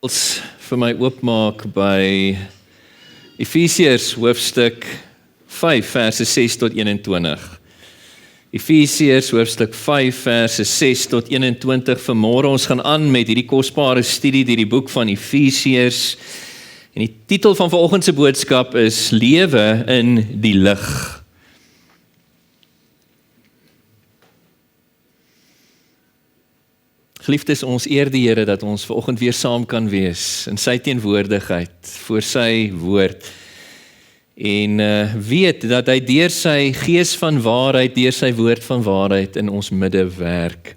vir my oopmaak by Efesiërs hoofstuk 5 verse 6 tot 21. Efesiërs hoofstuk 5 verse 6 tot 21. Vanmôre ons gaan aan met hierdie kosbare studie deur die boek van Efesiërs. En die titel van vanoggend se boodskap is Lewe in die lig. Geliefdes, ons eer die Here dat ons vanoggend weer saam kan wees in sy teenwoordigheid, voor sy woord. En weet dat hy deur sy gees van waarheid, deur sy woord van waarheid in ons midde werk.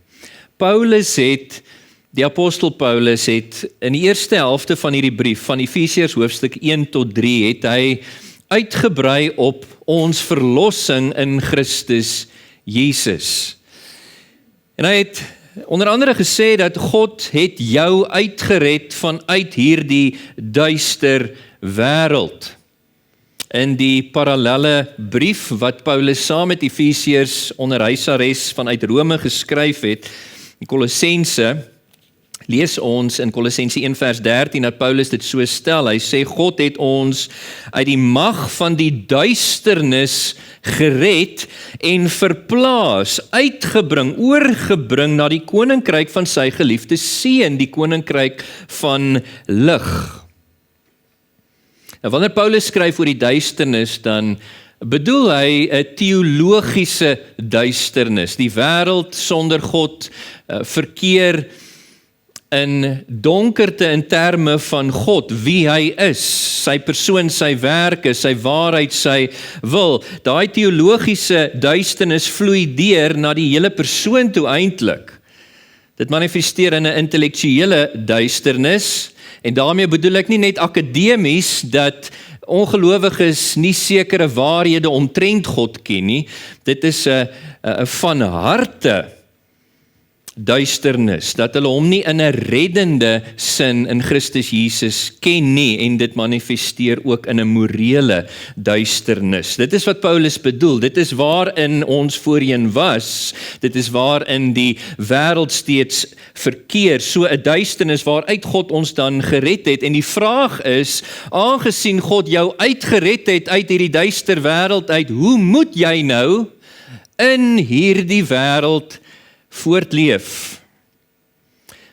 Die apostel Paulus het in die eerste helfte van hierdie brief, van Efesiërs hoofstuk 1 tot 3, het hy uitgebrei op ons verlossing in Christus Jesus. En hy het onder andere gesê dat God het jou uitgered vanuit hierdie duister wêreld. In die parallelle brief wat Paulus saam met Efesiërs onder huisarrest vanuit Rome geskryf het, die Kolossense, lees ons in Kolossense 1 vers 13 dat Paulus dit so stel. Hy sê God het ons uit die mag van die duisternis gered en verplaas, uitgebring, oorgebring na die koninkryk van sy geliefde seun, die koninkryk van lig. Nou, wanneer Paulus skryf oor die duisternis, dan bedoel hy 'n teologiese duisternis. Die wêreld sonder God verkeer in donkerte in terme van God, wie hy is, sy persoon, sy werke, sy waarheid, sy wil. Daai teologiese duisternis vloei deur na die hele persoon toe eintlik. Dit manifesteer in 'n intellektuele duisternis, en daarmee bedoel ek nie net akademies dat ongelowiges nie sekere waarhede omtrent God ken nie. Dit is 'n van harte duisternis, dat hulle hom nie in 'n reddende sin in Christus Jesus ken nie, en dit manifesteer ook in 'n morele duisternis. Dit is wat Paulus bedoel, dit is waarin ons voorheen was, dit is waarin die wêreld steeds verkeer, so 'n duisternis waaruit God ons dan gered het, en die vraag is, aangesien God jou uitgered het uit hierdie duister wêreld uit, hoe moet jy nou in hierdie wêreld voortleef?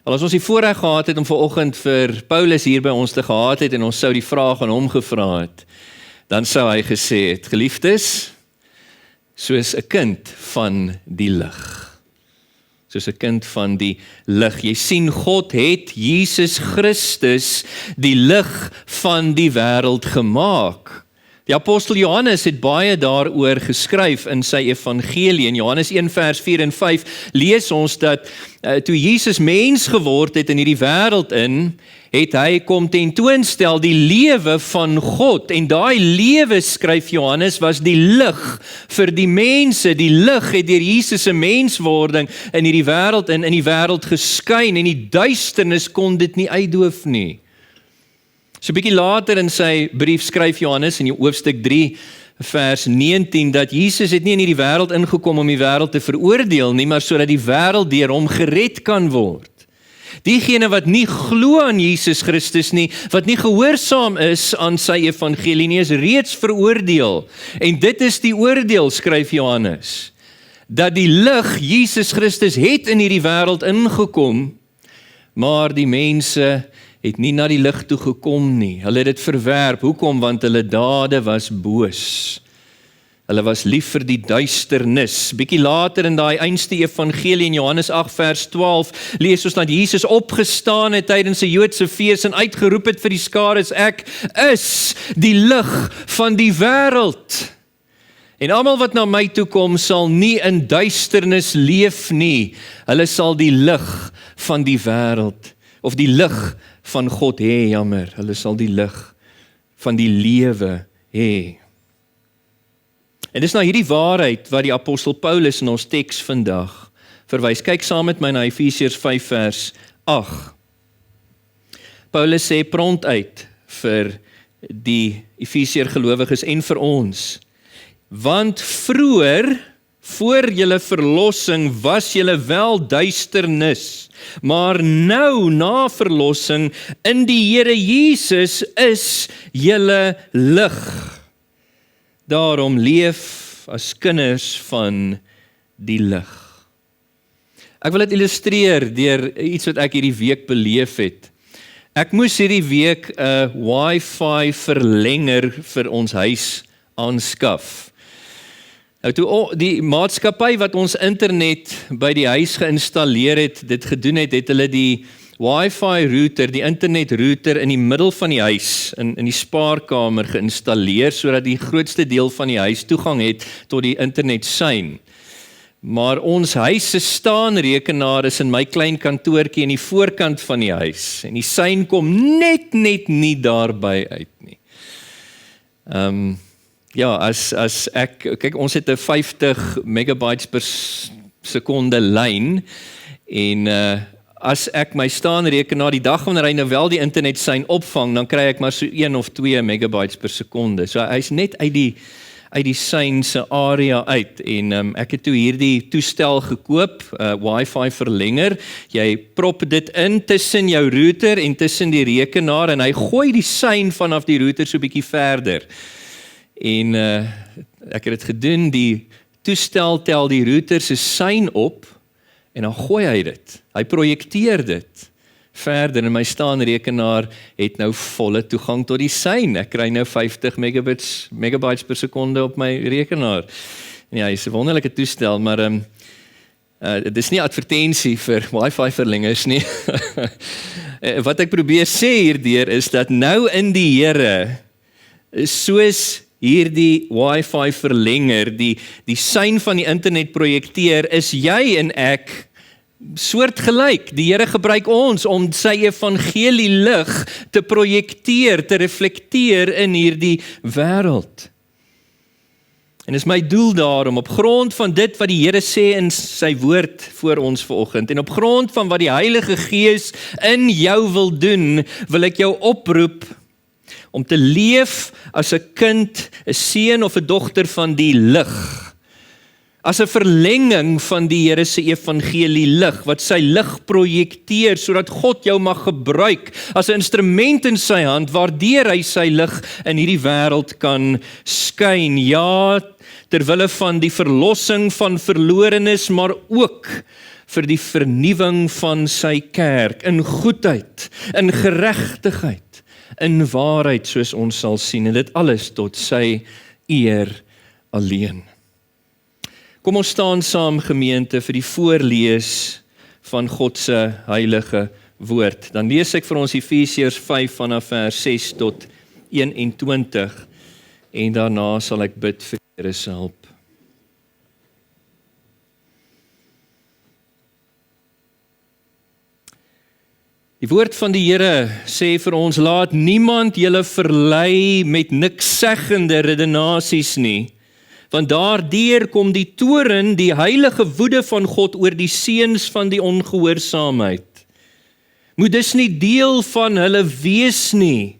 Wel, as ons die voorreg gehad het om vanoggend vir Paulus hier by ons te gehad het en ons sou die vraag aan hom gevra het, dan sou hy gesê het, geliefdes, soos 'n kind van die lig. Soos 'n kind van die lig. Jy sien, God het Jesus Christus die lig van die wêreld gemaak. Die apostel Johannes het baie daaroor geskryf in sy evangelie. In Johannes 1 vers 4 en 5 lees ons dat toe Jesus mens geword het in hierdie wêreld in, het hy kom tentoonstel die lewe van God. En daai lewe, skryf Johannes, was die lig vir die mense. Die lig het deur Jesus se menswording in hierdie wêreld in die wêreld geskyn, en die duisternis kon dit nie uitdoof nie. So 'n bietjie later in sy brief skryf Johannes in hoofstuk 3 vers 19 dat Jesus het nie in hierdie wêreld ingekom om die wêreld te veroordeel nie, maar sodat die wêreld deur hom gered kan word. Diegene wat nie glo aan Jesus Christus nie, wat nie gehoorsaam is aan sy evangelie nie, is reeds veroordeel. En dit is die oordeel, skryf Johannes, dat die lig, Jesus Christus, het in hierdie wêreld ingekom, maar die mense het nie na die lig toe gekom nie. Hulle het dit verwerp. Hoekom? Want hulle dade was boos. Hulle was lief vir die duisternis. Bietjie later in daai einste evangelie in Johannes 8 vers 12 lees ons dat Jesus opgestaan het tydens 'n Joodse fees en uitgeroep het vir die skares, ek is die lig van die wêreld. En almal wat na my toe kom sal nie in duisternis leef nie. Hulle sal die lig van die wêreld, of die lig van God hê, jammer, hulle sal die lig van die lewe hê. En dis na hierdie waarheid wat die apostel Paulus in ons teks vandag verwys. Kyk saam met my na Efesiërs 5 vers 8. Paulus sê prontuit vir die Efesiër gelowiges en vir ons, want vroeër Voor julle verlossing was julle wel duisternis, maar nou na verlossing in die Here Jesus is julle lig. Daarom leef as kinders van die lig. Ek wil dit illustreer deur iets wat ek hierdie week beleef het. Ek moes hierdie week 'n Wi-Fi verlenger vir ons huis aanskaf. Nou toe die maatskappy wat ons internet by die huis geïnstalleer het, dit gedoen het, het hulle die Wi-Fi router, die internet router in die middel van die huis, in die spaarkamer geïnstalleer, sodat die grootste deel van die huis toegang het tot die internetsein. Maar ons huis se staanrekenaar is in my klein kantoortjie in die voorkant van die huis, en die sein kom net nie daarby uit nie. Ja, as ek, kyk, ons het 'n 50 megabytes per sekonde lyn, en as ek my staanrekenaar die dag wanneer hy nou wel die internetsein opvang, dan kry ek maar so 1 of 2 megabytes per sekonde. So hy's net uit die sein se area uit, en ek het toe hierdie toestel gekoop, Wi-Fi verlenger. Jy prop dit in tussen jou router en tussen die rekenaar, en hy gooi die sein vanaf die router so 'n bietjie verder. En ek het dit gedoen, die toestel tel die router se sein op, en dan gooi hy dit. Hy projekteer dit verder, en my staanrekenaar het nou volle toegang tot die sein. Ek kry nou 50 megabytes per sekonde op my rekenaar. En ja, is 'n wonderlike toestel, maar dit is nie advertensie vir Wi-Fi verlengers nie. Wat ek probeer sê hierdeur is dat nou in die Here, soos hierdie Wi-Fi verlenger, die sein van die internet projekteer, is jy en ek soortgelyk. Die Here gebruik ons om sy evangelie lig te projekteer, te reflekteer in hierdie wêreld. En is my doel daarom, op grond van dit wat die Here sê in sy woord voor ons vanoggend, en op grond van wat die Heilige Gees in jou wil doen, wil ek jou oproep om te leef as 'n kind, 'n seun of 'n dogter van die lig. As 'n verlenging van die Here se evangelie lig, wat sy lig projekteer, sodat God jou mag gebruik as 'n instrument in sy hand, waardeur hy sy lig in hierdie wêreld kan skyn. Ja, terwille van die verlossing van verlorenes, maar ook vir die vernuwing van sy kerk, in goedheid, in geregtigheid, in waarheid, soos ons sal sien, en dit alles tot sy eer alleen. Kom ons staan saam, gemeente, vir die voorlees van God se heilige woord. Dan lees ek vir ons Efesiërs 5 vanaf vers 6 tot 21, en daarna sal ek bid vir die Here se hulp. Die woord van die Here sê vir ons, laat niemand julle verlei met nikszeggende redenasies nie, want daardeur kom die toorn, die heilige woede van God oor die seuns van die ongehoorsaamheid. Moet dus nie deel van hulle wees nie,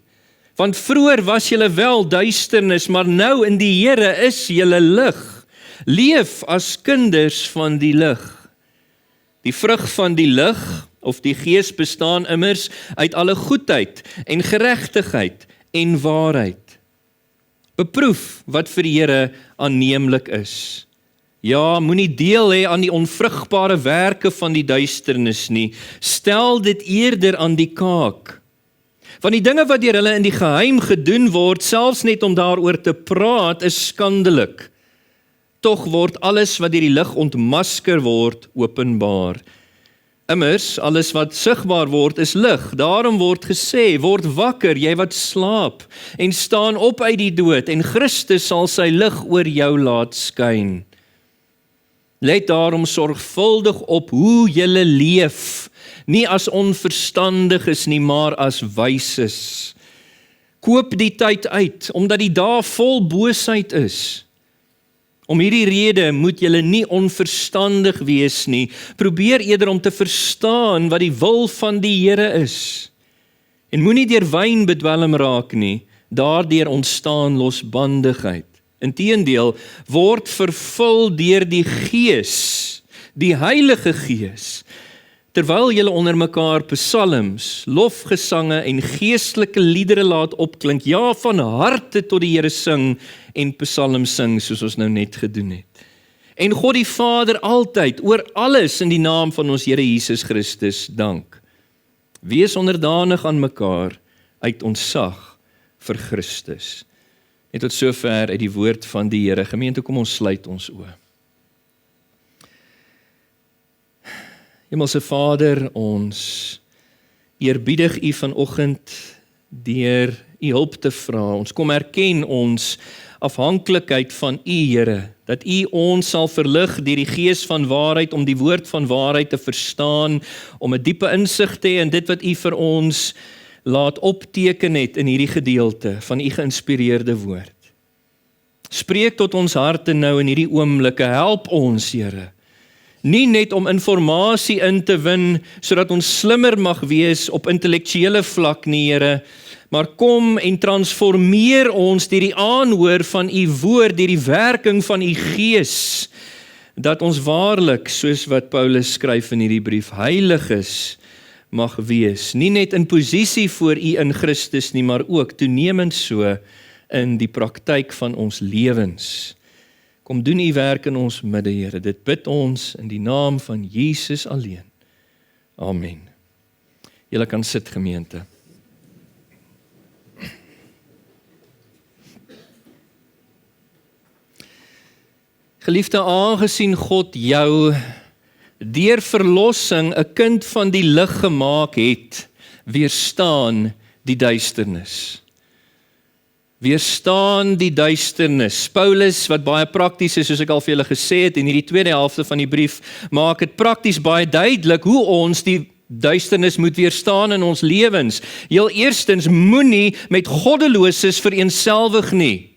want vroeër was julle wel duisternis, maar nou in die Here is julle lig. Leef as kinders van die lig. Die vrug van die lig, of die Gees, bestaan immers uit alle goedheid en geregtigheid en waarheid. Beproef wat vir die Here aanneemlik is. Ja, moenie deel hê aan die onvrugbare werke van die duisternis nie. Stel dit eerder aan die kaak. Want die dinge wat deur hulle in die geheim gedoen word, selfs net om daaroor te praat, is skandelik. Tog word alles wat deur die lig ontmasker word, openbaar. Immers, alles wat sigbaar word is lig. Daarom word gesê, word wakker, jy wat slaap, en staan op uit die dood, en Christus sal sy lig oor jou laat skyn. Let daarom sorgvuldig op hoe julle leef, nie as onverstandiges nie, maar as wyses. Koop die tyd uit, omdat die dae vol boosheid is. Om hierdie rede moet julle nie onverstandig wees nie. Probeer eerder om te verstaan wat die wil van die Here is. En moenie deur wyn bedwelm raak nie, daardeur ontstaan losbandigheid. Inteendeel, word vervul deur die Gees, die Heilige Gees, terwyl julle onder mekaar psalms, lofgesange en geestelike liedere laat opklink, ja, van harte tot die Here sing en psalms sing, soos ons nou net gedoen het. En God die Vader altyd, oor alles in die naam van ons Here Jesus Christus dank. Wees onderdanig aan mekaar uit ontzag vir Christus. Net tot sover uit die woord van die Here. Gemeente, kom ons sluit ons oë. Hemelse Vader, ons eerbiedig U vanoggend deur U hulp te vra. Ons kom erken ons afhanklikheid van U, Here, dat U ons sal verlig deur die Gees van waarheid om die woord van waarheid te verstaan, om 'n diepe insig te hê in dit wat U vir ons laat opteken het in hierdie gedeelte van U geïnspireerde woord. Spreek tot ons harte nou in hierdie oomblikke, help ons, Here. Nie net om informasie in te win, sodat ons slimmer mag wees op intellektuele vlak nie, Here, maar kom en transformeer ons deur die aanhoor van U woord, deur die werking van U Gees, dat ons waarlik, soos wat Paulus skryf in hierdie brief, heilig is, mag wees, nie net in posisie voor U in Christus nie, maar ook toenemend so in die praktyk van ons lewens. Kom doen U werk in ons midde, Here. Dit bid ons in die naam van Jesus alleen. Amen. Julle kan sit, gemeente. Geliefde, aangesien God jou deur verlossing 'n kind van die lig gemaak het, weerstaan die duisternis. Weerstaan die duisternis. Paulus, wat baie prakties is, soos ek al vir julle gesê het, in hierdie tweede helfte van die brief, maak dit prakties baie duidelik hoe ons die duisternis moet weerstaan in ons lewens. Heel eerstens, moenie met goddeloses vereenselwig nie.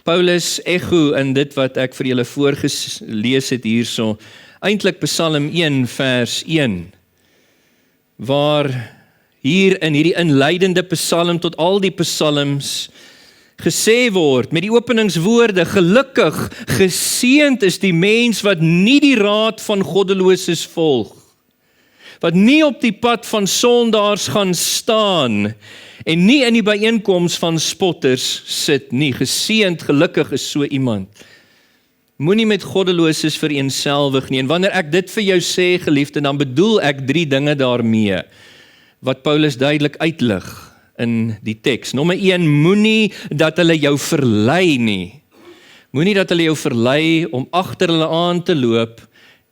Paulus echo in dit wat ek vir julle voorgelees het hierso, eintlik Psalm 1 vers 1, waar hier in hierdie inleidende psalm tot al die psalms gesê word met die openingswoorde, gelukkig, geseënd is die mens wat nie die raad van goddeloses volg, wat nie op die pad van sondaars gaan staan en nie in die byeenkoms van spotters sit nie. Geseënd, gelukkig is so iemand. Moenie met goddeloses vereenselwig nie. En wanneer ek dit vir jou sê, geliefde, dan bedoel ek 3 dinge daarmee, wat Paulus duidelik uitlig in die teks. Nommer 1, moenie dat hulle jou verlei nie. Moenie dat hulle jou verlei om agter hulle aan te loop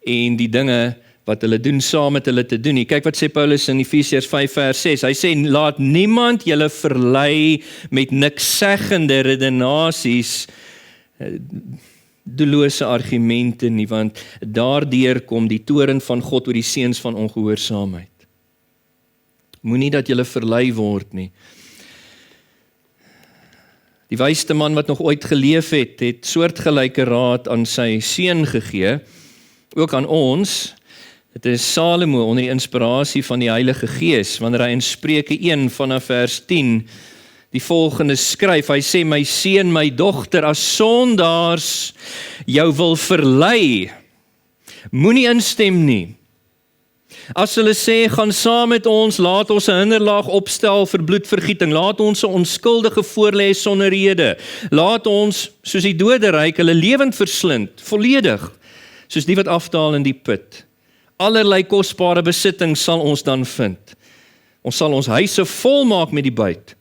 en die dinge wat hulle doen saam met hulle te doen nie. Kyk wat sê Paulus in Efesiërs 5 vers 6. Hy sê, laat niemand julle verlei met nikszeggende redenasies, doellose argumente nie, want daardeur kom die toorn van God oor die seuns van ongehoorsaamheid. Moenie dat julle verlei word nie. Die wysste man wat nog ooit geleef het, het soortgelyke raad aan sy seun gegee, ook aan ons. Dit is Salomo onder die inspirasie van die Heilige Gees, wanneer hy in Spreuke 1 vanaf vers 10 die volgende skryf. Hy sê, my seun, my dogter, as sondaars jou wil verlei, moenie instem nie. As hulle sê, gaan saam met ons, laat ons 'n hinderlaag opstel vir bloedvergieting, laat ons 'n onskuldige voorlê sonder rede, laat ons, soos die doderyk, hulle lewend verslind, volledig, soos die wat afdaal in die put. Allerlei kosbare besittings sal ons dan vind. Ons sal ons huise volmaak met die buit.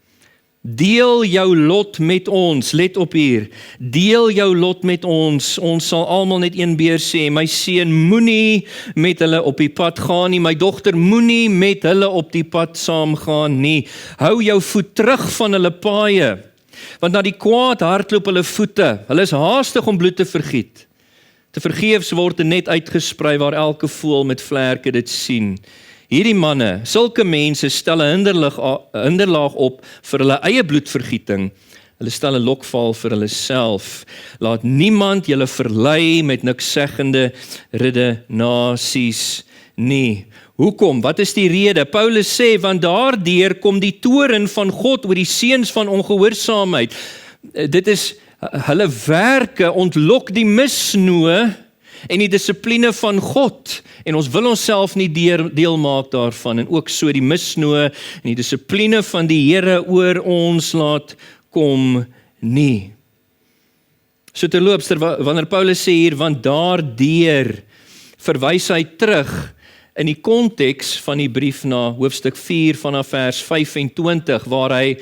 Deel jou lot met ons, let op hier, deel jou lot met ons sal almal net een beer sê, my seun, moenie met hulle op die pad gaan nie, my dogter, moenie met hulle op die pad saamgaan nie, hou jou voet terug van hulle paaie, want na die kwaad hardloop hulle voete, hulle is haastig om bloed te vergiet, te vergeefs word dit net uitgesprei waar elke voël met vlerke dit sien. Hierdie manne, sulke mense stel 'n hinderlaag op vir hulle eie bloedvergieting. Hulle stel 'n lokval vir hulle self. Laat niemand julle verlei met nikszeggende redenasies nie. Hoekom? Wat is die rede? Paulus sê, want daardeur kom die toorn van God oor die seuns van ongehoorsaamheid. Dit is hulle werke ontlok die misnoë en die dissipline van God. En ons wil onsself nie deel maak daarvan. En ook so die misnoë en die dissipline van die Here oor ons laat kom nie. So terloops, wanneer Paulus sê hier, want daardeur verwys hy terug in die konteks van die brief na hoofstuk 4 vanaf vers 25, waar hy,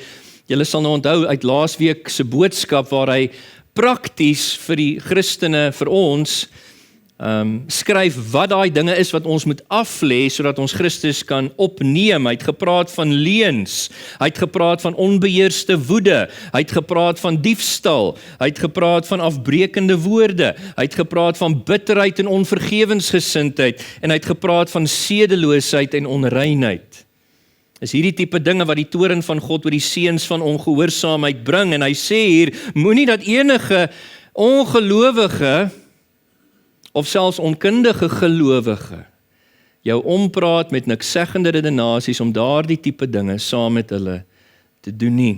julle sal nou onthou uit laasweek se boodskap, waar hy prakties vir die Christene, vir ons, skryf wat daai dinge is wat ons moet aflê, sodat ons Christus kan opneem. Hy het gepraat van leuns, hy het gepraat van onbeheerste woede, hy het gepraat van diefstal, hy het gepraat van afbrekende woorde, hy het gepraat van bitterheid en onvergewensgesindheid, en hy het gepraat van sedeloosheid en onreinheid. Is hierdie tipe dinge wat die toorn van God oor die seuns van ongehoorsaamheid bring, en hy sê hier, moenie dat enige ongelowige of selfs onkundige gelowige jou ompraat met nikszeggende redenasies om daardie tipe dinge saam met hulle te doen nie.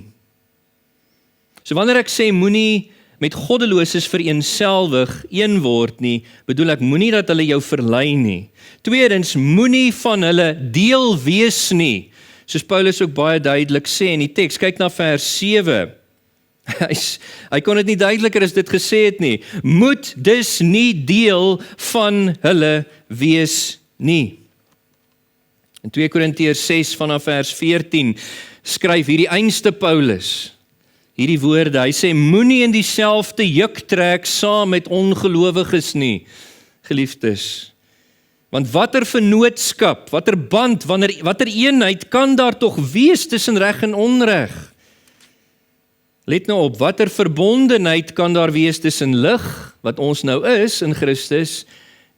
So wanneer ek sê moenie met goddeloses vereenselwig een word nie, bedoel ek moenie dat hulle jou verlei nie. Tweedens, moenie van hulle deel wees nie, soos Paulus ook baie duidelik sê in die teks. Kyk na vers 7. Hy kon dit nie duideliker as dit gesê het nie. Moet dus nie deel van hulle wees nie. In 2 Korintiërs 6 vanaf vers 14 skryf hierdie einste Paulus hierdie woorde. Hy sê, moenie in dieselfde juk trek saam met ongelowiges nie, geliefdes. Want watter vennootskap, watter band, watter eenheid kan daar tog wees tussen reg en onreg? Let nou op, watter verbondenheid kan daar wees tussen lig, wat ons nou is in Christus,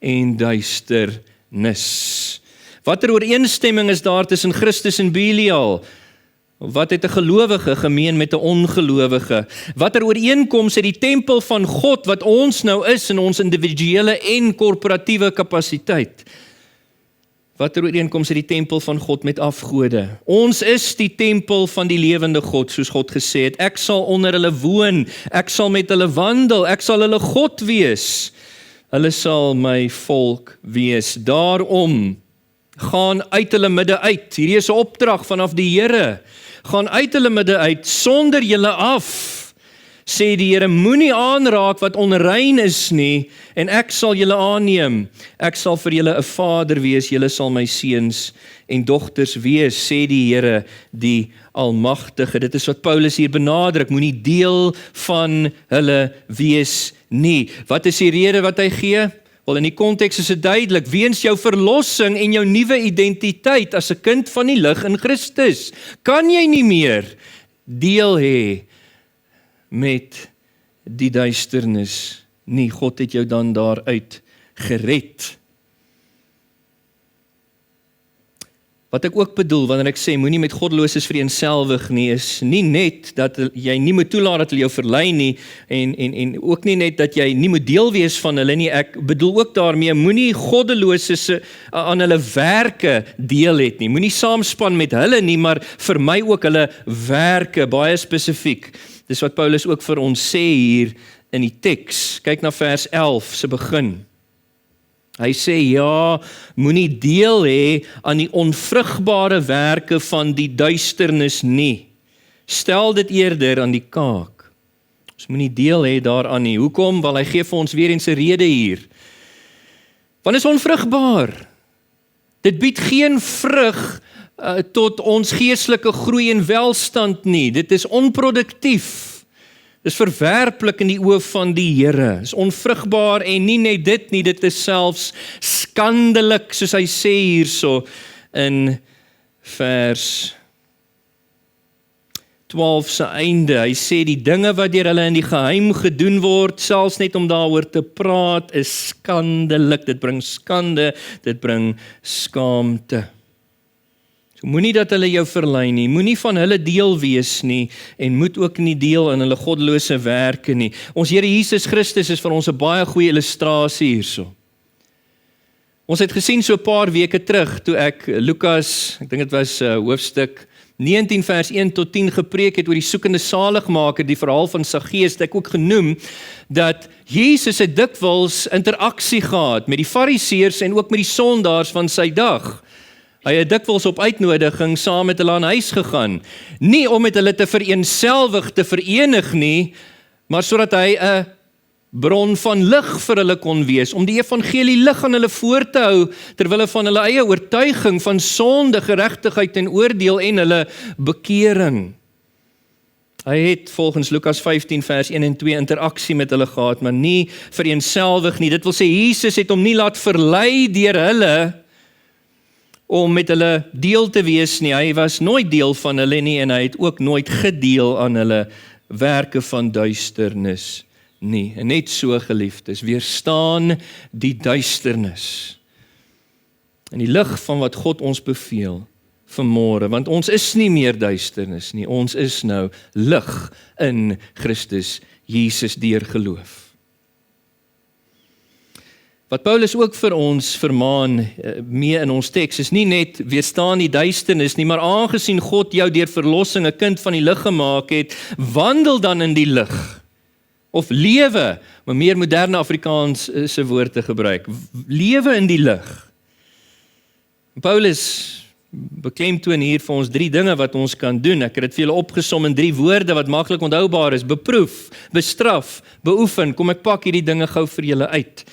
en duisternis? Watter ooreenstemming is daar tussen Christus en Belial? Wat het 'n gelowige gemeen met 'n ongelowige? Watter ooreenkoms het die tempel van God, wat ons nou is in ons individuele en korporatiewe kapasiteit? Watter ooreenkoms het die tempel van God met afgode? Ons is die tempel van die lewende God, soos God gesê het. Ek sal onder hulle woon, ek sal met hulle wandel, ek sal hulle God wees. Hulle sal my volk wees. Daarom, gaan uit hulle midde uit. Hierdie is 'n opdrag vanaf die Here. Gaan uit hulle midde uit, sonder julle af, sê die Here, moenie aanraak wat onrein is nie, en ek sal julle aanneem. Ek sal vir julle 'n vader wees, julle sal my seuns en dogters wees, sê die Here, die Almagtige. Dit is wat Paulus hier benadruk, moenie deel van hulle wees nie. Wat is die rede wat hy gee? Wel, in die konteks is dit duidelik, weens jou verlossing en jou nuwe identiteit as 'n kind van die lig in Christus, kan jy nie meer deel hê met die duisternis nie. God het jou dan daaruit gered. Wat ek ook bedoel, wanneer ek sê, moenie met goddeloses vereenselwig nie, is nie net dat jy nie moet toelaat dat hulle jou verlei nie, en ook nie net dat jy nie moet deel wees van hulle nie. Ek bedoel ook daarmee, moenie goddeloses aan hulle werke deel het nie. Moenie saamspan met hulle nie, maar vir my ook hulle werke, baie spesifiek. Dis wat Paulus ook vir ons sê hier in die teks. Kyk na vers 11 se begin. Hy sê, ja, moenie deel hê aan die onvrugbare werke van die duisternis nie. Stel dit eerder aan die kaak. Ons moenie deel hê daaraan nie. Hoekom? Want hy gee vir ons weer eens 'n rede hier. Want is onvrugbaar. Dit bied geen vrug tot ons geestelike groei en welstand nie. Dit is onproduktief. Dis verwerplik in die oë van die Here. Dis onvrugbaar en nie net dit nie, dit is selfs skandelik, soos hy sê hierso in vers 12 se einde. Hy sê die dinge wat deur hulle in die geheim gedoen word, selfs net om daaroor te praat, is skandelik. Dit bring skande, dit bring skaamte. Moenie dat hulle jou verlei nie, moenie van hulle deel wees nie, en moet ook nie deel in hulle goddelose werke nie. Ons Here Jesus Christus is vir ons 'n baie goeie illustrasie hierso. Ons het gesien so 'n paar weke terug, toe ek Lukas, ek dink dit was hoofstuk 19 vers 1 tot 10 gepreek het oor die soekende saligmaker, die verhaal van Saggeus, het ek ook genoem, dat Jesus het dikwels interaksie gehad met die fariseërs en ook met die sondaars van sy dag. Hy het dikwels op uitnodiging saam met hulle aan huis gegaan, nie om met hulle te vereenselwig, te verenig nie, maar sodat hy 'n bron van lig vir hulle kon wees, om die evangelie lig aan hulle voor te hou, terwille van hulle eie oortuiging van sonde, geregtigheid en oordeel en hulle bekering. Hy het volgens Lukas 15 vers 1 en 2 interaksie met hulle gehad, maar nie vereenselwig nie. Dit wil sê, Jesus het hom nie laat verlei deur hulle, om met hulle deel te wees nie. Hy was nooit deel van hulle nie, en hy het ook nooit gedeel aan hulle werke van duisternis nie. En net so, geliefdes, weerstaan die duisternis in die lig van wat God ons beveel vanmôre, want ons is nie meer duisternis nie, ons is nou lig in Christus Jesus deur geloof. Wat Paulus ook vir ons vermaan mee in ons teks, is nie net weerstaan die duisternis nie, maar aangesien God jou deur verlossing 'n kind van die lig gemaak het, wandel dan in die lig. Of lewe, maar meer moderne Afrikaanse woord te gebruik. Lewe in die lig. Paulus beklemtoon hier vir ons 3 dinge wat ons kan doen. Ek het dit vir julle opgesom in 3 woorde wat maklik onthoubaar is. Beproef, bestraf, beoefen. Kom ek pak hierdie dinge gou vir julle uit.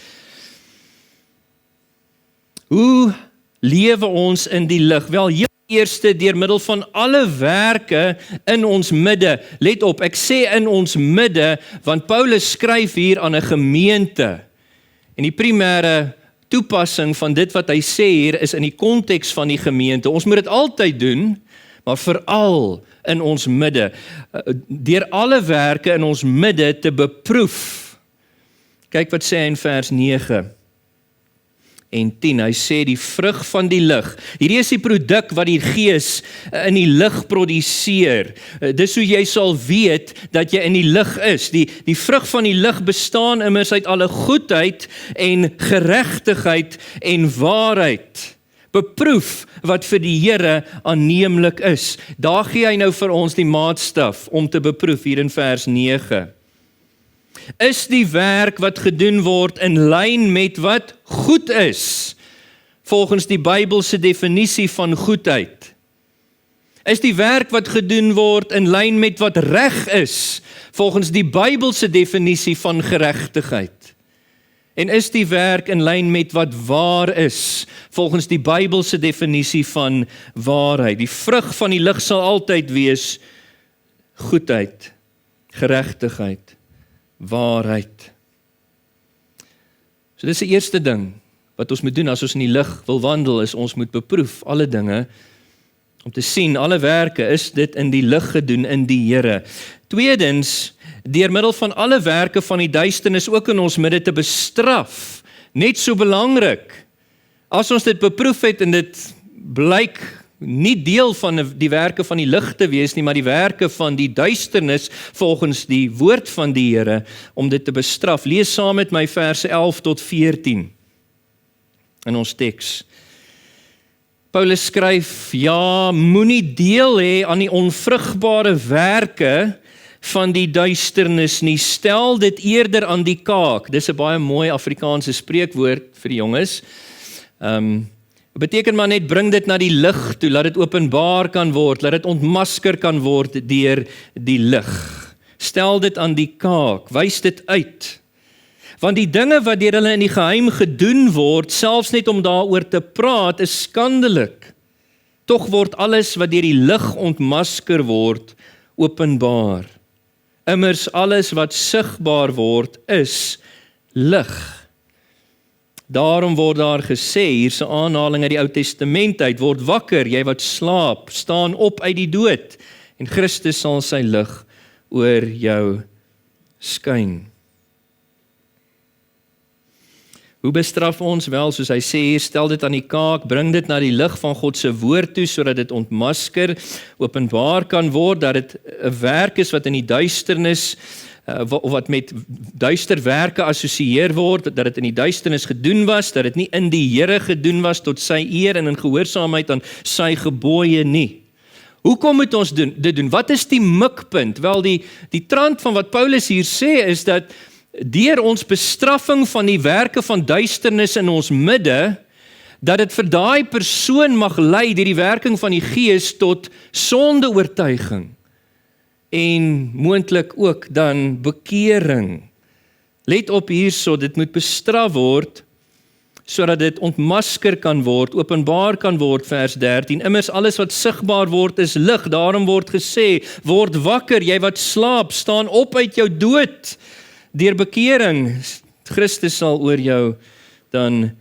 Hoe lewe ons in die lig? Wel, heel eerste deur middel van alle werke in ons midde. Let op, ek sê in ons midde, want Paulus skryf hier aan 'n gemeente. En die primêre toepassing van dit wat hy sê hier is in die konteks van die gemeente. Ons moet dit altyd doen, maar veral in ons midde. Deur alle werke in ons midde te beproef. Kyk wat sê hy in vers 9. En 10, hy sê die vrug van die lig. Hierdie is die produk wat die Gees in die lig produseer. Dis hoe jy sal weet dat jy in die lig is. Die vrug van die lig bestaan immers uit alle goedheid en geregtigheid en waarheid. Beproef wat vir die Here aanneemlik is. Daar gee hy nou vir ons die maatstaf om te beproef hier in vers 9. Is die werk wat gedoen word in lyn met wat goed is, volgens die Bybelse definisie van goedheid? Is die werk wat gedoen word in lyn met wat reg is, volgens die Bybelse definisie van geregtigheid? En is die werk in lyn met wat waar is, volgens die Bybelse definisie van waarheid? Die vrug van die lig sal altyd wees goedheid, geregtigheid, waarheid. So dis die eerste ding wat ons moet doen as ons in die lig wil wandel, is ons moet beproef alle dinge, om te sien, alle werke, is dit in die lig gedoen in die Here. Tweedens, deur middel van alle werke van die duisternis ook in ons midde te bestraf, net so belangrik. As ons dit beproef het en dit blyk nie deel van die werke van die lig te wees nie, maar die werke van die duisternis volgens die woord van die Here, om dit te bestraf. Lees saam met my verse 11 tot 14 in ons teks. Paulus skryf, ja, moenie deel hê aan die onvrugbare werke van die duisternis nie, stel dit eerder aan die kaak. Dis 'n baie mooi Afrikaanse spreekwoord vir die jonges. Beteken maar net, bring dit na die lig toe, laat dit openbaar kan word, laat dit ontmasker kan word deur die lig. Stel dit aan die kaak, wys dit uit. Want die dinge wat deur hulle in die geheim gedoen word, selfs net om daaroor te praat, is skandelik. Tog word alles wat deur die lig ontmasker word, openbaar. Immers alles wat sigbaar word, is lig. Daarom word daar gesê, hier's 'n aanhaling uit die Ou Testament uit, word wakker, jy wat slaap, staan op uit die dood, en Christus sal sy lig oor jou skyn. Hoe bestraf ons? Wel, soos hy sê hier, stel dit aan die kaak, bring dit na die lig van God se woord toe, sodat dit ontmasker, openbaar kan word, dat dit 'n werk is wat in die duisternis wat met duister werke assosieer word, dat dit in die duisternis gedoen was, dat dit nie in die Here gedoen was tot sy eer en in gehoorsaamheid aan sy gebooie nie. Hoekom moet ons dit doen? Wat is die mikpunt? Wel, die trant van wat Paulus hier sê is dat deur ons bestraffing van die werke van duisternis in ons midde, dat dit vir daai persoon mag lei deur die werking van die Gees tot sondeoortuiging en moontlik ook dan bekering. Let op hierso, dit moet bestraf word sodat dit ontmasker kan word, openbaar kan word, vers 13. Immers alles wat sigbaar word is lig, daarom word gesê, word wakker, jy wat slaap, staan op uit jou dood, deur bekering. Christus sal oor jou dan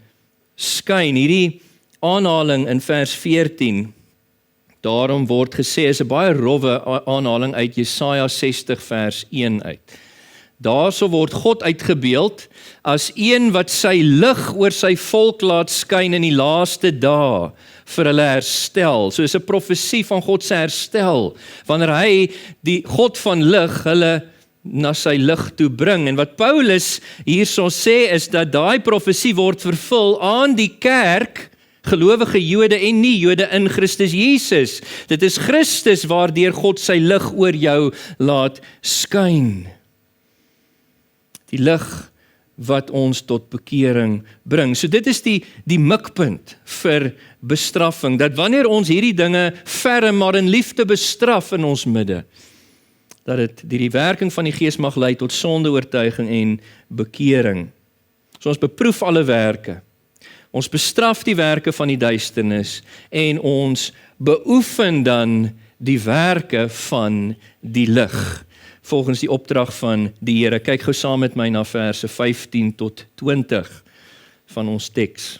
skyn. Hierdie aanhaling in vers 14, daarom word gesê, is 'n baie rowwe aanhaling uit Jesaja 60 vers 1 uit. Daarso word God uitgebeeld as een wat sy lig oor sy volk laat skyn in die laaste dae vir hulle herstel. So is 'n profesie van God se herstel, wanneer hy, die God van lig, hulle na sy lig toe bring. En wat Paulus hierso sê is dat daai profesie word vervul aan die kerk, gelowige Jode en nie Jode in Christus Jesus. Dit is Christus waardeur God sy lig oor jou laat skyn. Die lig wat ons tot bekering bring. So dit is die mikpunt vir bestraffing, dat wanneer ons hierdie dinge ferm maar in liefde bestraf in ons midde, dat dit die werking van die Gees mag lei tot sondeoortuiging en bekering. So ons beproef alle werke. Ons bestraf die werke van die duisternis en ons beoefen dan die werke van die lig, volgens die opdrag van die Here. Kyk gou saam met my na verse 15 tot 20 van ons teks.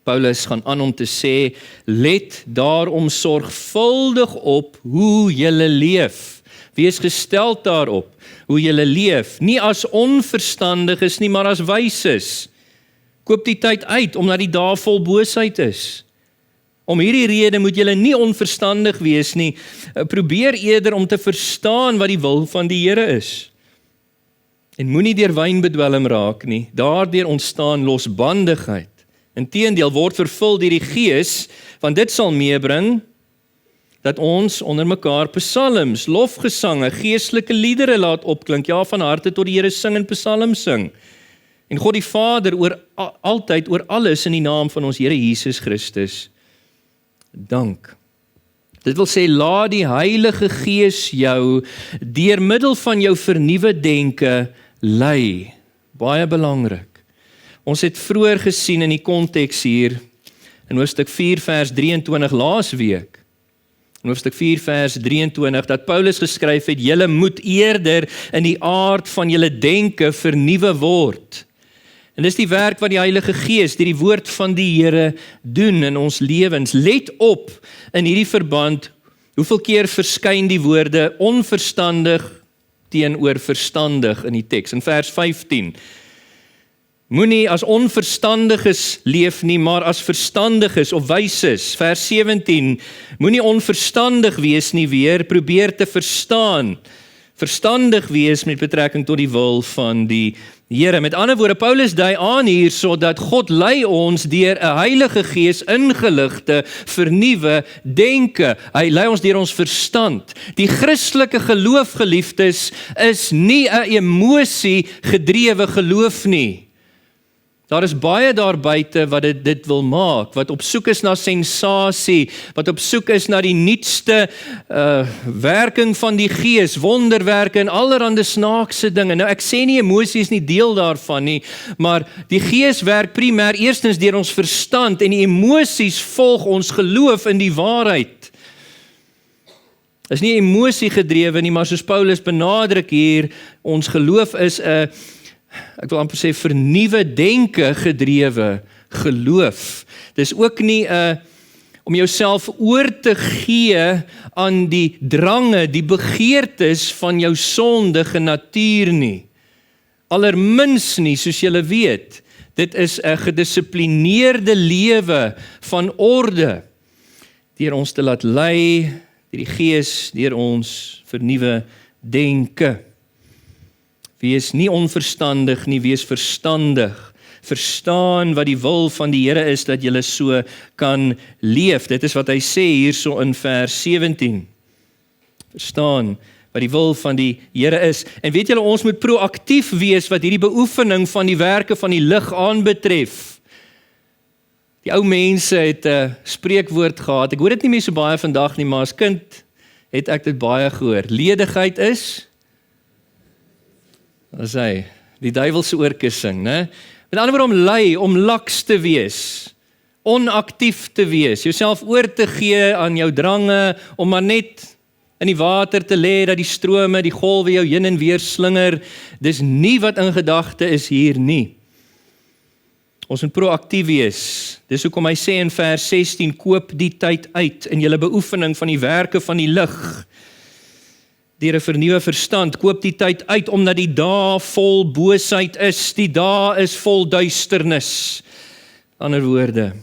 Paulus gaan aan om te sê, let daarom sorgvuldig op hoe julle leef. Wees gesteld daarop hoe julle leef, nie as onverstandiges nie, maar as wyses. Koop die tyd uit, omdat die dae vol boosheid is. Om hierdie rede moet julle nie onverstandig wees nie, probeer eerder om te verstaan wat die wil van die Here is. En moenie deur wyn bedwelm raak nie, daardeur ontstaan losbandigheid. Inteendeel word vervul deur die Gees, want dit sal meebring dat ons onder mekaar psalms, lofgesange, geestelike liedere laat opklink, ja, van harte tot die Here sing en psalms sing. En God die Vader altyd oor alles in die naam van ons Here Jesus Christus dank. Dit wil sê, laat die Heilige Gees jou deur middel van jou vernuwe denke lei. Baie belangrik. Ons het vroeër gesien in die konteks hier, in hoofstuk 4 vers 23 laasweek, in hoofstuk 4 vers 23, dat Paulus geskryf het, julle moet eerder in die aard van julle denke vernuwe word. En dis die werk wat die Heilige Gees, die woord van die Here doen in ons lewens. Let op in hierdie verband, hoeveel keer verskyn die woorde onverstandig teenoor verstandig in die teks. In vers 15, moenie as onverstandiges leef nie, maar as verstandiges of wyses. Vers 17, moenie onverstandig wees nie weer, probeer te verstaan. Verstandig wees met betrekking tot die wil van die Here. Met ander woorde, Paulus dui aan hier, sodat God lei ons deur 'n Heilige Gees ingeligte, vernuwe denke. Hy lei ons deur ons verstand. Die Christelike geloof, geliefdes, is nie 'n emosie gedrewe geloof nie. Daar is baie daar buite wat dit wil maak, wat op soek is na sensasie, wat op soek is na die nuutste werking van die Gees, wonderwerke en allerhande snaakse dinge. Nou ek sê nie emosie is nie deel daarvan nie, maar die Gees werk primêr eerstens deur ons verstand en die emosies volg ons geloof in die waarheid. Is nie emosie gedrewe nie, maar soos Paulus benadruk hier, ons geloof is 'n, ek wil amper sê, vernuwe denke gedrewe geloof. Dis ook nie om jouself oor te gee aan die drange, die begeertes van jou sondige natuur nie. Allermins nie, soos julle weet. Dit is 'n gedissiplineerde lewe van orde, deur ons te laat lei, deur die Gees, deur ons vernuwe denke. Wees nie onverstandig nie, wees verstandig. Verstaan wat die wil van die Here is, dat julle so kan leef. Dit is wat hy sê hierso in vers 17. Verstaan wat die wil van die Here is. En weet julle, ons moet proaktief wees wat hierdie beoefening van die werke van die lig aanbetref. Die ou mense het 'n spreekwoord gehad. Ek hoor dit nie meer so baie vandag nie, maar as kind het ek dit baie gehoor. Ledigheid is, as hy, die duiwelse oorkussing, né? Met ander woorde om laks te wees, onaktief te wees, jouself oor te gee aan jou drange, om maar net in die water te lê, dat die strome, die golwe jou heen en weer slinger. Dis nie wat in gedagte is hier nie. Ons moet proaktief wees. Dis hoekom hy sê in vers 16, koop die tyd uit in julle beoefening van die werke van die lig. Deur 'n vernuwe verstand, koop die tyd uit, omdat die dae vol boosheid is. Die dae is vol duisternis. Ander woorde,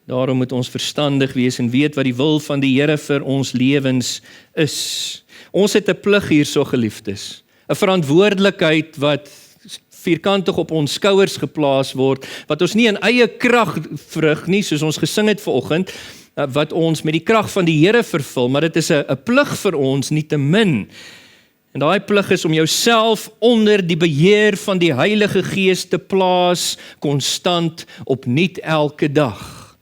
daarom moet ons verstandig wees en weet wat die wil van die Here vir ons lewens is. Ons het 'n plig hierso, geliefdes. 'n Verantwoordelikheid wat vierkantig op ons skouers geplaas word, wat ons nie in eie krag vrug nie, soos ons gesing het vanoggend, wat ons met die krag van die Here vervul, maar dit is 'n plig vir ons, nietemin. En daai plig is om jouself onder die beheer van die Heilige Gees te plaas, konstant, opnuut elke dag.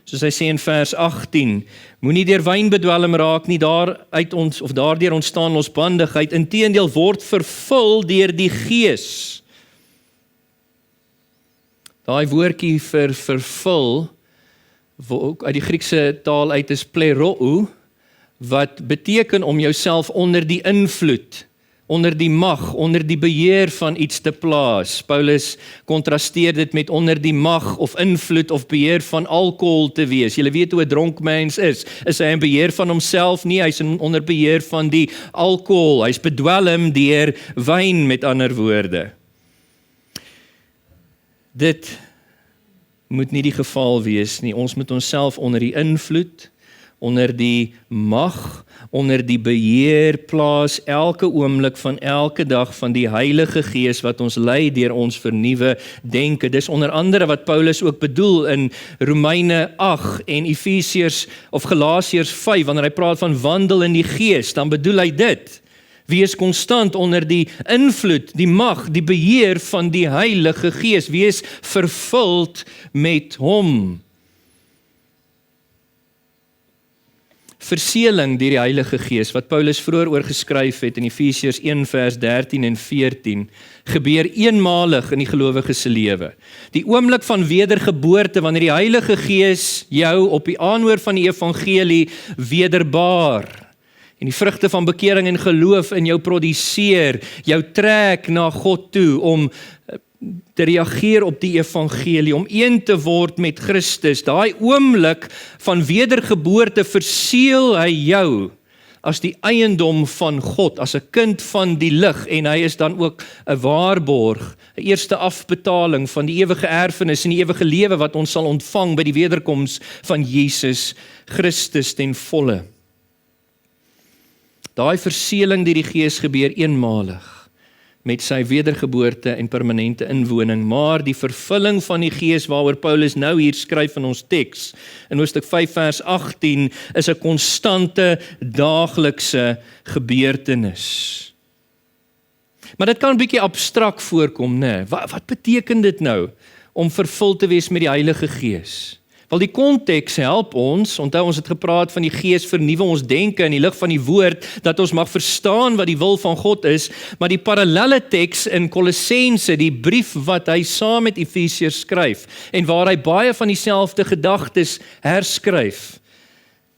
Soos hy sê in vers 18, moenie deur wyn bedwelm raak nie, daardeur ontstaan losbandigheid, inteendeel word vervul deur die Gees. Daai woordjie vir vervul, uit die Griekse taal uit is plerou, wat beteken om jouself onder die invloed, onder die mag, onder die beheer van iets te plaas. Paulus kontrasteer dit met onder die mag of invloed of beheer van alkohol te wees. Julle weet hoe 'n dronk mens is. Is hy in beheer van homself? Nie, hy is onder beheer van die alkohol. Hy is bedwelm deur wyn, met ander woorde. Dit moet nie die geval wees nie. Ons moet onsself onder die invloed, onder die mag, onder die beheer plaas, elke oomblik van elke dag van die Heilige Gees wat ons lei deur ons vernuwe denke. Dis onder andere wat Paulus ook bedoel in Romeine 8 en Efesiërs of Galasiërs 5, wanneer hy praat van wandel in die Gees, dan bedoel hy dit. Wees konstant onder die invloed, die mag, die beheer van die Heilige Gees. Wees vervuld met hom. Verseëling deur die Heilige Gees, wat Paulus vroeër oor geskryf het in Efesiërs 1 vers 13 en 14, gebeur eenmalig in die gelowige se lewe. Die oomblik van wedergeboorte, wanneer die Heilige Gees jou op die aanhoor van die evangelie wederbaar, en die vrugte van bekering en geloof in jou produseer, jou trek na God toe, om te reageer op die evangelie, om een te word met Christus. Daai oomblik van wedergeboorte verseël hy jou as die eiendom van God, as 'n kind van die lig, en hy is dan ook 'n waarborg, 'n eerste afbetaling van die ewige erfenis en die ewige lewe wat ons sal ontvang by die wederkoms van Jesus Christus ten volle. Daai verseëling deur die Gees gebeur eenmalig met sy wedergeboorte en permanente inwoning, maar die vervulling van die Gees waaroor Paulus nou hier skryf in ons teks, in hoofstuk 5 vers 18, is 'n konstante daaglikse gebeurtenis. Maar dit kan 'n bietjie abstrakt voorkom, né? Wat beteken dit nou om vervul te wees met die Heilige Gees? Wel, die konteks help ons, onthou ons het gepraat van die Gees vernuwe ons denke in die lig van die woord, dat ons mag verstaan wat die wil van God is, maar die parallelle teks in Kolossense, die brief wat hy saam met Efesiërs skryf, en waar hy baie van dieselfde gedagtes herskryf,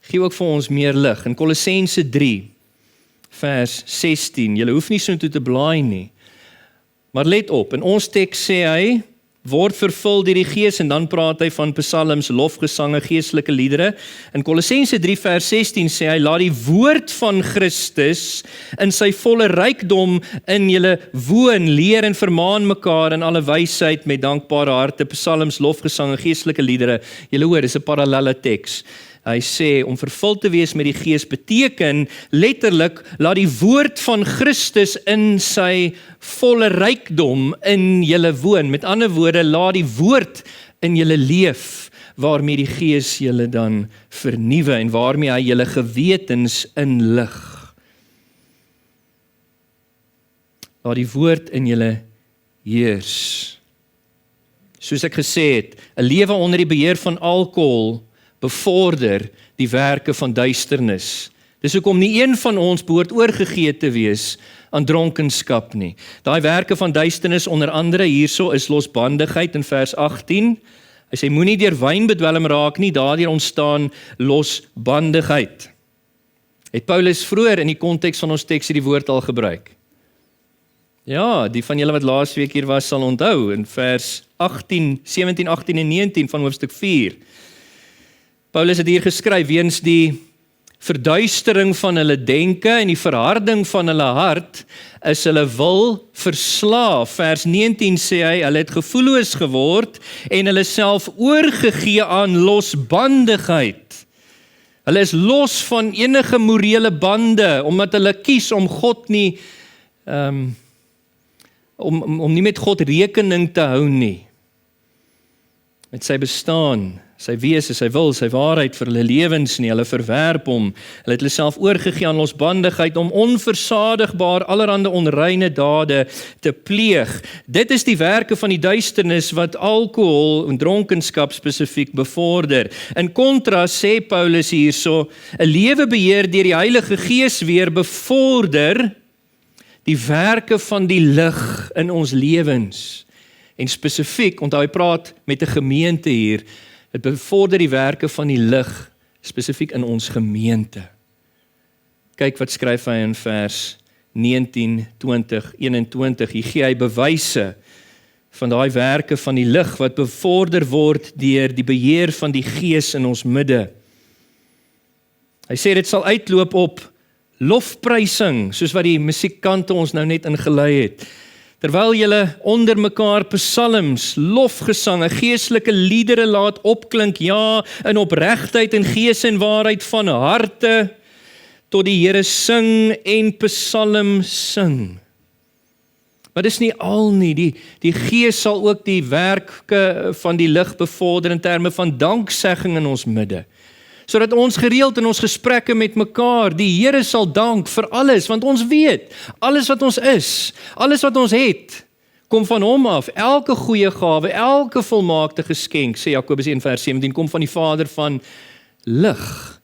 gee ook vir ons meer lig. In Kolossense 3, vers 16, julle hoef nie so toe te blaai nie, maar let op, in ons teks sê hy, word vervul deur die Gees, en dan praat hy van psalms, lofgesange, geestelike liedere. In Kolossense 3 vers 16 sê hy, laat die woord van Christus in sy volle rykdom in julle woon, leer en vermaan mekaar in alle wysheid met dankbare harte, psalms, lofgesange, geestelike liedere. Julle hoor, dis 'n parallelle teks. Hy sê, om vervul te wees met die Gees beteken letterlik, laat die woord van Christus in sy volle rykdom in julle woon. Met ander woorde, laat die woord in julle leef, waarmee die Gees julle dan vernuwe en waarmee hy julle gewetens inlig. Laat die woord in julle heers. Soos ek gesê het, 'n lewe onder die beheer van alkohol bevorder die werke van duisternis. Dis hoekom nie een van ons behoort oorgegee te wees aan dronkenskap nie. Daai werke van duisternis onder andere hierso is losbandigheid in vers 18. Hy sê moenie deur wyn bedwelm raak nie, daardeur ontstaan losbandigheid. Het Paulus vroeër in die konteks van ons teks hierdie woord al gebruik? Ja, die van julle wat laasweek hier was sal onthou in vers 18, 17, 18 en 19 van hoofstuk 4. Paulus het hier geskryf, weens die verduistering van hulle denke en die verharding van hulle hart, is hulle wil verslaaf. Vers 19 sê hy, hulle het gevoelloos geword en hulle self oorgegee aan losbandigheid. Hulle is los van enige morele bande, omdat hulle kies om God nie, om nie met God rekening te hou nie. Met sy bestaan, sy wese, sy wil, sy waarheid vir hulle lewens nie, hulle verwerp hom, hulle het hulle self oorgegee aan losbandigheid om onversadigbaar allerhande onreine dade te pleeg. Dit is die werke van die duisternis wat alkohol en dronkenskap spesifiek bevorder. In kontras sê Paulus hierso, 'n lewe beheer deur die Heilige Gees weer bevorder die werke van die lig in ons lewens. En spesifiek, onthou hy praat met 'n gemeente hier, dit bevorder die werke van die lig, spesifiek in ons gemeente. Kyk wat skryf hy in vers 19, 20, 21, hier gee hy bewyse van daai werke van die lig wat bevorder word deur die beheer van die Gees in ons midde. Hy sê dit sal uitloop op lofprysing, soos wat die musiekkante ons nou net ingelei het. Terwyl julle onder mekaar psalms, lofgesange, geestelike liedere laat opklink, ja, in opregtheid en gees en waarheid van harte, tot die Here sing en psalm sing. Maar dis nie al nie, die Gees sal ook die werke van die lig bevorder in terme van danksegging in ons midde. Sodat ons gereeld in ons gesprekke met mekaar, die Here sal dank vir alles, want ons weet, alles wat ons is, alles wat ons het, kom van hom af. Elke goeie gawe, elke volmaakte geskenk, sê Jakobus 1 vers 17, kom van die Vader van lig,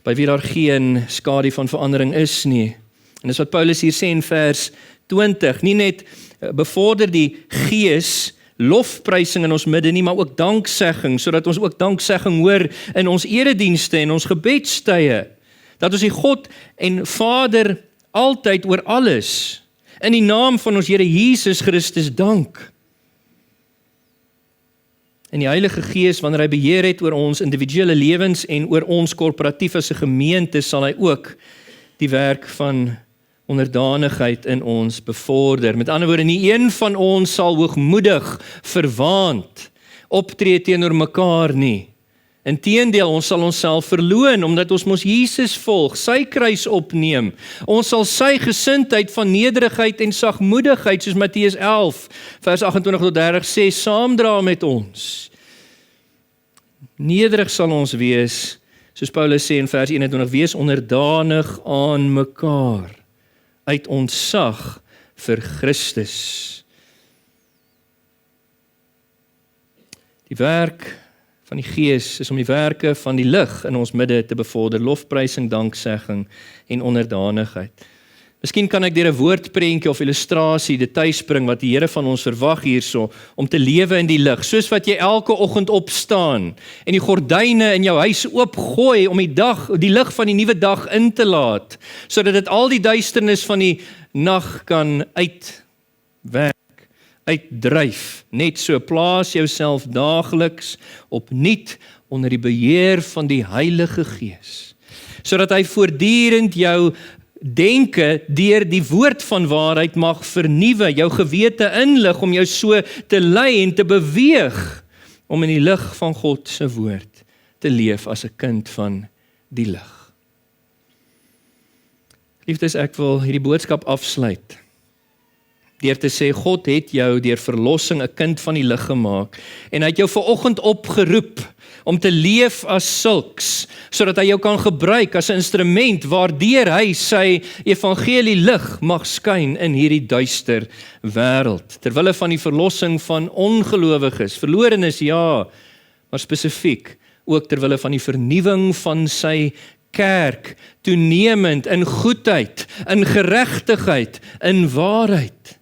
by wie daar geen skadu van verandering is nie. En dis wat Paulus hier sê in vers 20, nie net bevorder die Gees lofprysing in ons midde nie, maar ook danksegging, sodat ons ook danksegging hoor in ons eredienste en ons gebedstye, dat ons die God en Vader altyd oor alles, in die naam van ons Here Jesus Christus dank. En die Heilige Gees, wanneer hy beheer het oor ons individuele lewens en oor ons korporatief as 'n gemeente, sal hy ook die werk van onderdanigheid in ons bevorder. Met ander woorde, nie een van ons sal hoogmoedig, verwaand optree teenoor mekaar nie. Inteendeel, ons sal onsself verloon, omdat ons mos Jesus volg, sy kruis opneem. Ons sal sy gesindheid van nederigheid en sagmoedigheid, soos Matteus 11, vers 28 tot 30 sê, saamdra met ons. Nederig sal ons wees, soos Paulus sê in vers 21, wees onderdanig aan mekaar, uit ontzag vir Christus. Die werk van die Gees is om die werke van die lig in ons midde te bevorder, lofprysing, danksegging en onderdanigheid. Miskien kan ek deur 'n woordprentjie of illustrasie details bring wat die Here van ons verwag hierso, om te lewe in die lig, soos wat jy elke oggend opstaan en die gordyne in jou huis oopgooi om die lig van die nuwe dag in te laat, sodat dit al die duisternis van die nag kan uitdryf. Net so, plaas jouself daagliks opnuut onder die beheer van die Heilige Gees, sodat hy voortdurend jou denke deur die woord van waarheid mag vernuwe, jou gewete inlig om jou so te lei en te beweeg om in die lig van God se woord te leef as 'n kind van die lig. Liefdes, ek wil hierdie boodskap afsluit deur te sê, God het jou deur verlossing 'n kind van die lig gemaak en hy het jou vanoggend opgeroep om te leef as sulks, sodat hy jou kan gebruik as 'n instrument waardeur hy sy evangelie lig mag skyn in hierdie duister wêreld. Terwille van die verlossing van ongelowiges, verlorenes ja, maar spesifiek ook terwille van die vernuwing van sy kerk, toenemend in goedheid, in geregtigheid, in waarheid,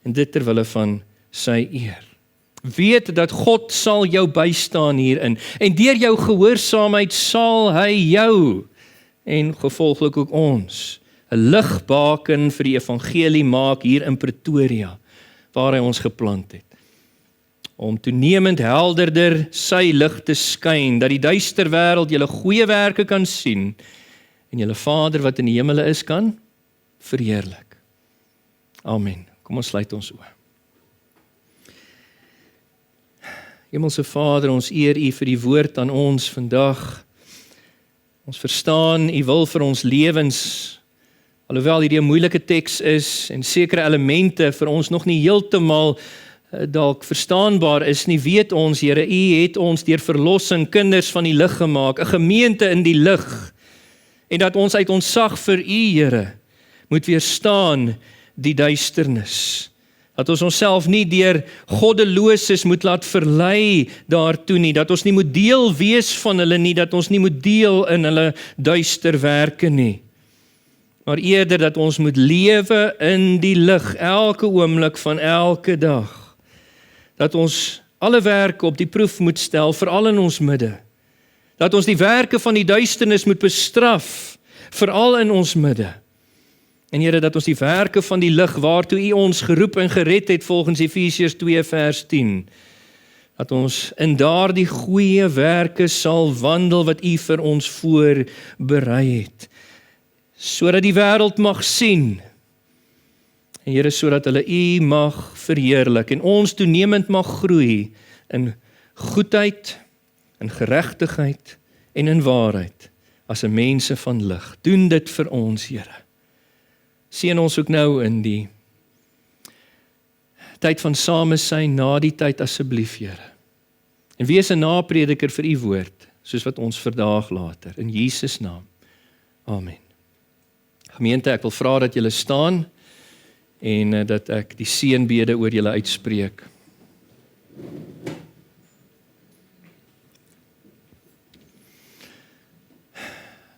en dit terwille van sy eer. Weet dat God sal jou bystaan hierin, en deur jou gehoorsaamheid sal hy jou, en gevolglik ook ons, 'n ligbaken vir die evangelie maak hier in Pretoria, waar hy ons geplant het, om toenemend helderder sy lig te skyn, dat die duister wêreld julle goeie werke kan sien, en julle Vader wat in die hemele is kan verheerlik. Amen. Kom ons sluit ons oë. Hemelse Vader, ons eer U vir die woord aan ons vandag. Ons verstaan U wil vir ons lewens, alhoewel hierdie 'n moeilike teks is en sekere elemente vir ons nog nie heeltemal dalk verstaanbaar is nie, weet ons, Here, U het ons deur verlossing kinders van die lig gemaak, 'n gemeente in die lig, en dat ons uit ontzag vir U, Here, moet weerstaan die duisternis. Dat ons onsself nie deur goddeloses moet laat verlei daartoe nie, dat ons nie moet deel wees van hulle nie, dat ons nie moet deel in hulle duister werke nie, maar eerder dat ons moet lewe in die lig, elke oomblik van elke dag. Dat ons alle werke op die proef moet stel, veral in ons midde. Dat ons die werke van die duisternis moet bestraf, veral in ons midde. En Here, dat ons die werke van die lig waartoe U ons geroep en gered het volgens Efesiërs 2 vers 10, dat ons in daardie goeie werke sal wandel wat U vir ons voorberei het, sodat die wêreld mag sien, en Here, sodat hulle U mag verheerlik en ons toenemend mag groei in goedheid, in geregtigheid en in waarheid as 'n mense van lig. Doen dit vir ons, Here. Seën ons ook nou in die tyd van samesyn na die tyd asseblief, Here. En wees 'n naprediker vir U woord, soos wat ons vandag later, in Jesus naam. Amen. Gemeente, ek wil vra dat julle staan en dat ek die seënbede oor julle uitspreek.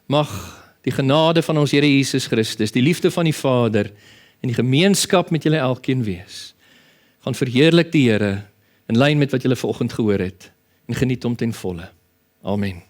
Mag die genade van ons Here Jesus Christus, die liefde van die Vader en die gemeenskap met julle elkeen wees. Gaan verheerlik die Here in lyn met wat julle vanoggend gehoor het en geniet hom ten volle. Amen.